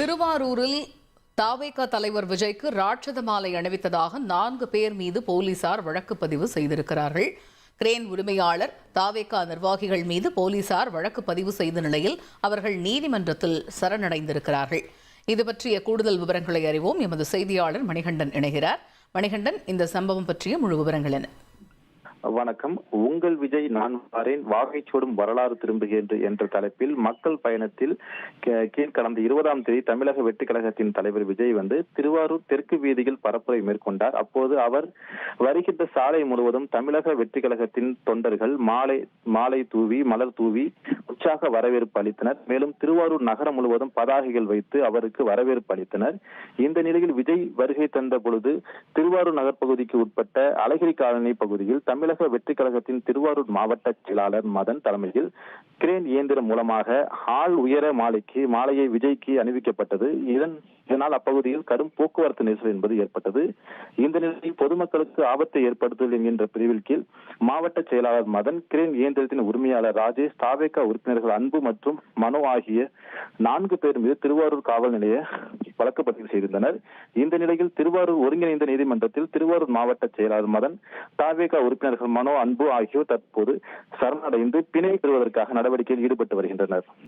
திருவாரூரில் தாவேகா தலைவர் விஜய்க்கு ராட்சத மாலை அணிவித்ததாக 4 பேர் மீது போலீசார் வழக்கு பதிவு செய்திருக்கிறார்கள். கிரேன் உரிமையாளர் தாவேகா நிர்வாகிகள் மீது போலீசார் வழக்கு பதிவு செய்த நிலையில் அவர்கள் நீதிமன்றத்தில் சரணடைந்திருக்கிறார்கள். இது பற்றிய கூடுதல் விவரங்களை அறிவோம். எமது செய்தியாளர் மணிகண்டன் இணைகிறார். மணிகண்டன், இந்த சம்பவம் பற்றிய முழு விவரங்கள் என்ன? வணக்கம். உங்கள் விஜய் நான் வாரேன், வாகைச்சோடும் வரலாறு திரும்புகின்ற என்ற தலைப்பில் மக்கள் பயணத்தில் கடந்த 20ஆம் தேதி தமிழக வெற்றி கழகத்தின் தலைவர் விஜய் திருவாரூர் தெற்கு வீதியில் பரப்புரை மேற்கொண்டார். அப்போது அவர் வருகின்ற சாலை முழுவதும் தமிழக வெற்றி கழகத்தின் தொண்டர்கள் மாலை தூவி மலர் தூவி உற்சாக வரவேற்பு அளித்தனர். மேலும் திருவாரூர் நகரம் முழுவதும் பதாகைகள் வைத்து அவருக்கு வரவேற்பு அளித்தனர். இந்த நிலையில் விஜய் வருகை தந்த பொழுது திருவாரூர் நகர் பகுதிக்கு உட்பட்ட அழகிரி காலனி பகுதியில் தமிழக வெற்றி கழகத்தின் திருவாரூர் மாவட்ட செயலாளர் மதன் தலைமையில் கிரேன் இயந்திரம் மூலமாக ஆள் உயர மாலையை விஜய்க்கு அணிவிக்கப்பட்டது. இதனால் அப்பகுதியில் கடும் போக்குவரத்து நெரிசல் என்பது ஏற்பட்டது. இந்த நிலையில் பொதுமக்களுக்கு ஆபத்தை ஏற்படுத்துதல் என்கின்ற பிரிவில் கீழ் மாவட்ட செயலாளர் மதன், கிரேன் இயந்திரத்தின் உரிமையாளர் ராஜேஷ், தாவேகா உறுப்பினர்கள் அன்பு மற்றும் மனோ ஆகிய 4 பேர் மீது திருவாரூர் காவல் நிலைய வழக்கு பதிவு செய்திருந்தனர். இந்த நிலையில் திருவாரூர் ஒருங்கிணைந்த நீதிமன்றத்தில் திருவாரூர் மாவட்ட செயலாளர் மதன், தாவேகா உறுப்பினர்கள் மனோ, அன்பு ஆகியோர் தற்போது சரணடைந்து பிணை பெறுவதற்காக நடவடிக்கையில் ஈடுபட்டு வருகின்றனர்.